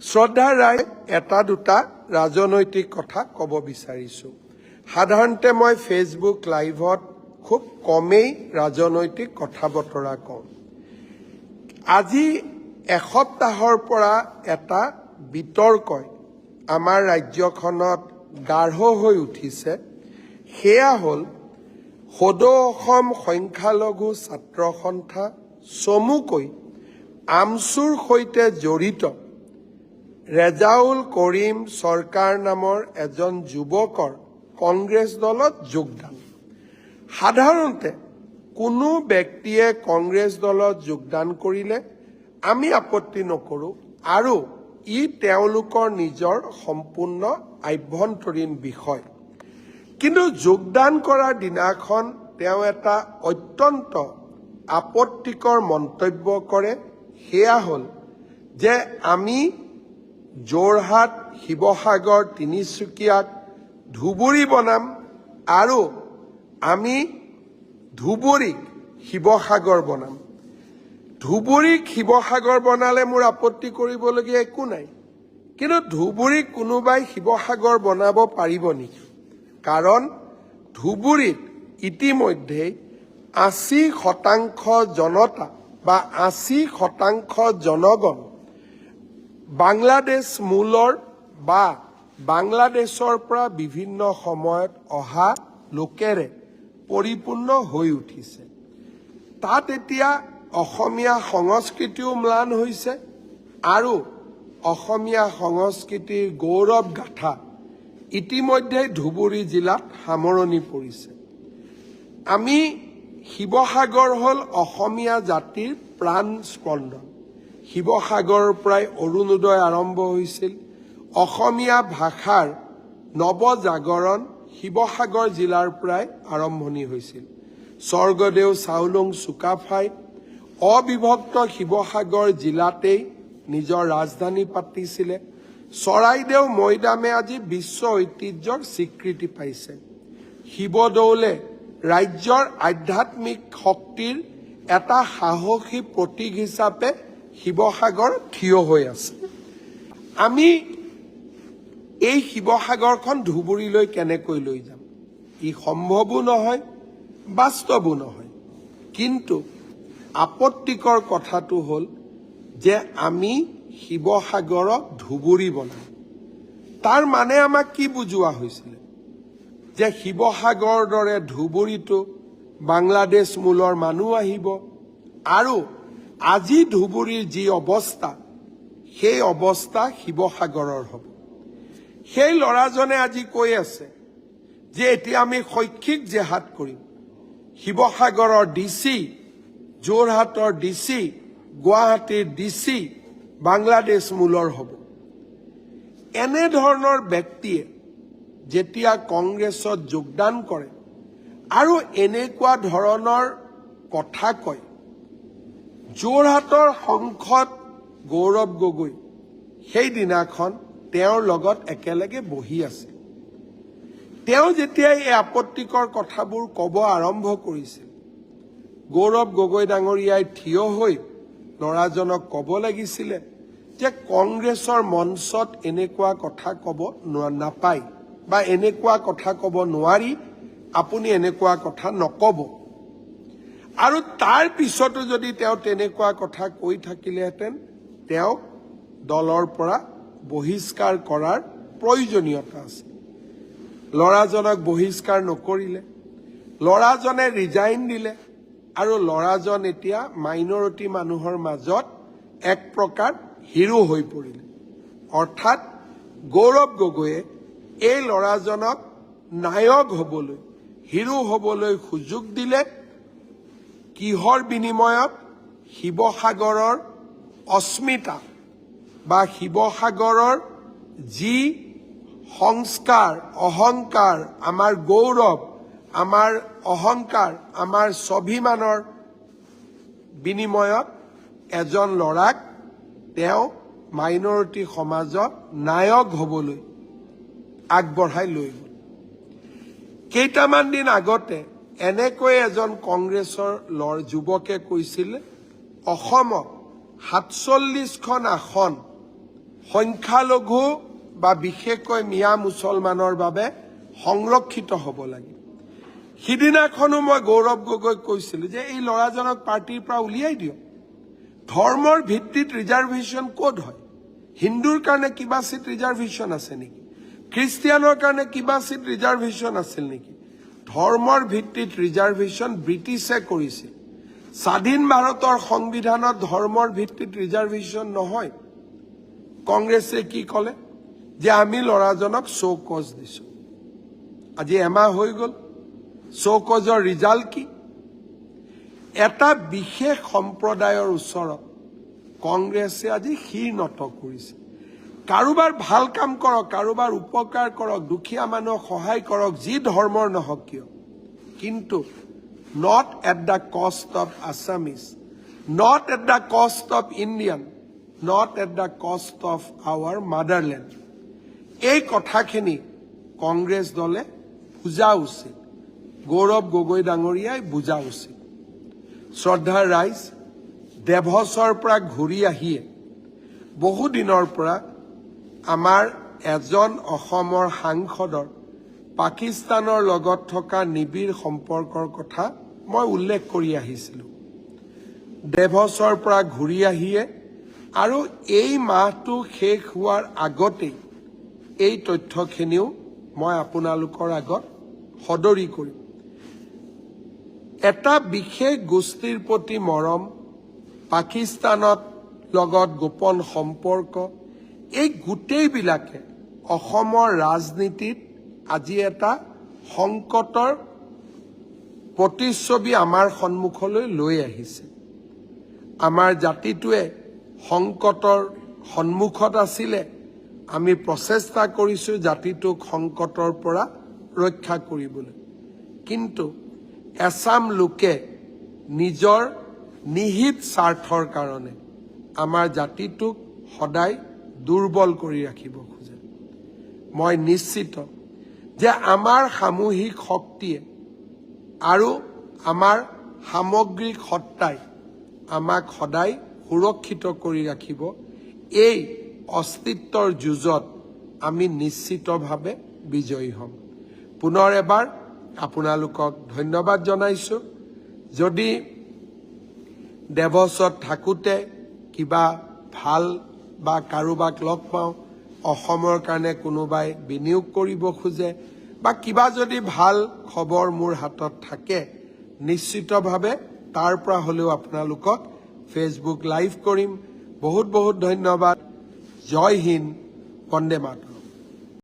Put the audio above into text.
শ্ৰদ্ধা ৰায় এটা দুটা ৰাজনৈতিক কথা ক'ব বিচাৰিছো। সাধাৰণতে মই ফেচবুক লাইভত খুব কমেই ৰাজনৈতিক কথা বতৰা কওঁ। আজি এসপ্তাহৰ পৰা এটা বিতৰ্কই আমাৰ ৰাজ্যখনত গাঢ় হৈ উঠিছে। সেয়া হ'ল সদৌ অসম সংখ্যালঘু ছাত্ৰ সন্থা চমুকৈ আমছুৰ সৈতে জড়িত ৰেজাউল কৰিম চৰকাৰ নামৰ এজন যুৱকৰ কংগ্ৰেছ দলত যোগদান। সাধাৰণতে কোনো ব্যক্তিয়ে কংগ্ৰেছ দলত যোগদান কৰিলে আমি আপত্তি নকৰোঁ আৰু ই তেওঁলোকৰ নিজৰ সম্পূৰ্ণ আভ্যন্তৰীণ বিষয়। কিন্তু যোগদান কৰাৰ দিনাখন তেওঁ এটা অত্যন্ত আপত্তিকৰ মন্তব্য কৰে। সেয়া হ'ল যে আমি যোৰহাট, শিৱসাগৰ, তিনিচুকীয়াক ধুবুৰী বনাম আৰু আমি ধুবুৰীক শিৱসাগৰ বনাম। ধুবুৰীক শিৱসাগৰ বনালে মোৰ আপত্তি কৰিবলগীয়া একো নাই, কিন্তু ধুবুৰীক কোনোবাই শিৱসাগৰ বনাব পাৰিব নেকি? কাৰণ ধুবুৰীত ইতিমধ্যে 80% জনতা বা 80% জনগণ বাংলাদেশ মূলৰ বা বাংলাদেশৰ পৰা বিভিন্ন সময়ত অহা লোকেৰে পৰিপূৰ্ণ হৈ উঠিছে। তাত এতিয়া অসমীয়া সংস্কৃতিও ম্লান হৈছে আৰু অসমীয়া সংস্কৃতিৰ গৌৰৱ গাথা ইতিমধ্যে ধুবুৰী জিলাত সামৰণি পৰিছে। আমি শিৱসাগৰ হ'ল অসমীয়া জাতিৰ প্ৰাণ স্পন্দন। শিৱসাগৰৰ পৰাই অৰুণোদয় আৰম্ভ হৈছিল। অসমীয়া ভাষাৰ নৱজাগৰণ শিৱসাগৰ জিলাৰ পৰাই আৰম্ভণি হৈছিল। স্বৰ্গদেউ চাওলুং চুকাফাই অবিভক্ত শিৱসাগৰ জিলাতেই নিজৰ ৰাজধানী পাতিছিলে। চৰাইদেউ মৈদামে আজি বিশ্ব ঐতিহ্যৰ স্বীকৃতি পাইছে। শিৱদৌলে ৰাজ্যৰ আধ্যাত্মিক শক্তিৰ এটা সাহসী প্ৰতীক হিচাপে শিৱসাগৰ থিয় হৈ আছে। আমি এই শিৱসাগৰখন ধুবুৰীলৈ কেনেকৈ লৈ যাম? ই সম্ভৱো নহয়, বাস্তৱো নহয়। কিন্তু আপত্তিকৰ কথাটো হ'ল যে আমি শিৱসাগৰক ধুবুৰী বনাম। তাৰ মানে আমাক কি বুজোৱা হৈছিলে? যে শিৱসাগৰৰ দৰে ধুবুৰীতো বাংলাদেশ মূলৰ মানুহ আহিব আৰু আজি ধুবুৰীৰ যি অৱস্থা, সেই অৱস্থা শিৱসাগৰৰ হ'ব। সেই ল'ৰাজনে আজি কৈ আছে যে এতিয়া আমি শৈক্ষিক জেহাদ কৰিম। শিৱসাগৰৰ ডিচি, যোৰহাটৰ ডিচি, গুৱাহাটীৰ ডিচি বাংলাদেশ মূলৰ হ'ব। এনেধৰণৰ ব্যক্তিয়ে যেতিয়া কংগ্ৰেছত যোগদান কৰে আৰু এনেকুৱা ধৰণৰ কথা কয়, যোৰহাটৰ সাংসদ গৌৰৱ গগৈ সেইদিনাখন তেওঁৰ লগত একেলগে বহি আছে। তেওঁ যেতিয়া এই আপত্তিকৰ কথাবোৰ ক'ব আৰম্ভ কৰিছিল, গৌৰৱ গগৈ ডাঙৰীয়াই থিয় হৈ ল'ৰাজনক ক'ব লাগিছিলে যে কংগ্ৰেছৰ মঞ্চত এনেকুৱা কথা ক'ব নাপায় বা এনেকুৱা কথা ক'ব নোৱাৰি, আপুনি এনেকুৱা কথা নক'ব। আৰু তাৰ পিছতো যদি তেওঁ তেনেকুৱা কথা কৈ থাকিলেহেঁতেন, তেওঁক দলৰ পৰা বহিষ্কাৰ কৰাৰ প্ৰয়োজনীয়তা আছে। ল'ৰাজনক বহিষ্কাৰ নকৰিলে, ল'ৰাজনে ৰিজাইন দিলে আৰু ল'ৰাজন এতিয়া মাইনৰিটি মানুহৰ মাজত এক প্ৰকাৰ হিৰো হৈ পৰিলে। অৰ্থাৎ গৌৰৱ গগৈয়ে এই ল'ৰাজনক নায়ক হ'বলৈ, হিৰো হ'বলৈ সুযোগ দিলে। কিহৰ বিনিময়ত? শিৱসাগৰৰ অস্মিতা বা শিৱসাগৰৰ যি সংস্কাৰ, অহংকাৰ, আমাৰ গৌৰৱ, আমাৰ অহংকাৰ, আমাৰ স্বাভিমানৰ বিনিময়ত এজন ল'ৰাক তেওঁ মাইনৰিটি সমাজত নায়ক হ'বলৈ আগবঢ়াই লৈ গ'ল। কেইটামান দিন আগতে এনেকৈ এজন কংগ্ৰেছৰ যুৱকে কৈছিল, অসমত 47খন আসন সংখ্যালঘু বা বিশেষকৈ মিয়া মুছলমানৰ বাবে সংৰক্ষিত হ'ব লাগে। সিদিনাখনো মই গৌৰৱ গগৈক কৈছিলোঁ যে এই ল'ৰাজনক পাৰ্টিৰ পৰা উলিয়াই দিয়ক। ধৰ্মৰ ভিত্তিত ৰিজাৰ্ভেশ্যন ক'ত হয়? হিন্দুৰ কাৰণে কিবা চিট ৰিজাৰ্ভেশ্যন আছে নেকি? খ্ৰীষ্টিয়ানৰ কাৰণে কিবা চিট ৰিজাৰ্ভেশ্যন আছিল নেকি? ধৰ্মৰ ভিত্তিত ৰিজাৰ্ভেশ্যন ব্ৰিটিছে কৰিছিল। স্বাধীন ভাৰতৰ সংবিধানত ধৰ্মৰ ভিত্তিত ৰিজাৰ্ভেশ্যন নহয়। কংগ্ৰেছে কি ক'লে যে আমি ল'ৰাজনক চৌকজ দিছোঁ। আজি এমাহ হৈ গ'ল, চৌকজৰ ৰিজাল্ট কি? এটা বিশেষ সম্প্ৰদায়ৰ ওচৰত কংগ্ৰেছে আজি শিৰ নত কৰিছে। কাৰোবাৰ ভাল কাম কৰক, কাৰোবাৰ উপকাৰ কৰক, দুখীয়া মানুহক সহায় কৰক, যি ধৰ্মৰ নহওক কিয়, কিন্তু not at the cost of Assamese, not at the cost of Indian, not at the cost of our motherland. এই কথাখিনি কংগ্ৰেছ দলে বুজা উচিত, গৌৰৱ গগৈ ডাঙৰীয়াই বুজা উচিত। শ্ৰদ্ধাৰ ৰাইজ, দেভছৰ পৰা ঘূৰি আহিয়ে বহুদিনৰ পৰা আমাৰ এজন অসমৰ সাংসদৰ পাকিস্তানৰ লগত থকা নিবিড় সম্পৰ্কৰ কথা মই উল্লেখ কৰি আহিছিলোঁ। দেভছৰ পৰা ঘূৰি আহিয়ে আৰু এই মাহটো শেষ হোৱাৰ আগতেই এই তথ্যখিনিও মই আপোনালোকৰ আগত সদৰি কৰিম। এটা বিশেষ গোষ্ঠীৰ প্ৰতি মৰম, পাকিস্তানত লগত গোপন সম্পৰ্ক, এই গোটেইবিলাকে অসমৰ ৰাজনীতিত আজি এটা সংকটৰ প্ৰতিচ্ছবি আমাৰ সন্মুখলৈ লৈ আহিছে। আমাৰ জাতিটোৱে সংকটৰ সন্মুখত আছিলে, আমি প্ৰচেষ্টা কৰিছোঁ জাতিটোক সংকটৰ পৰা ৰক্ষা কৰিবলৈ, কিন্তু এছাম লোকে নিজৰ নিহিত স্বাৰ্থৰ কাৰণে আমাৰ জাতিটোক সদায় দুৰ্বল কৰি ৰাখিব খোজে। মই নিশ্চিত যে আমাৰ সামূহিক শক্তিয়ে আৰু আমাৰ সামগ্ৰিক সত্তাই আমাক সদায় সুৰক্ষিত কৰি ৰাখিব। এই অস্তিত্বৰ যুঁজত আমি নিশ্চিতভাৱে বিজয়ী হ'ম। পুনৰ এবাৰ আপোনালোকক ধন্যবাদ জনাইছোঁ। যদি দেভছত থাকোঁতে কিবা ভাল বা কাৰোবাক লগ পাওঁ, অসমৰ কাৰণে কোনোবাই বিনিয়োগ কৰিব খোজে বা কিবা যদি ভাল খবৰ মোৰ হাতত থাকে, নিশ্চিতভাৱে তাৰ পৰা হ'লেও আপোনালোকক ফেচবুক লাইভ কৰিম। বহুত বহুত ধন্যবাদ। জয় হিন্দ, বন্দে মাতৰম।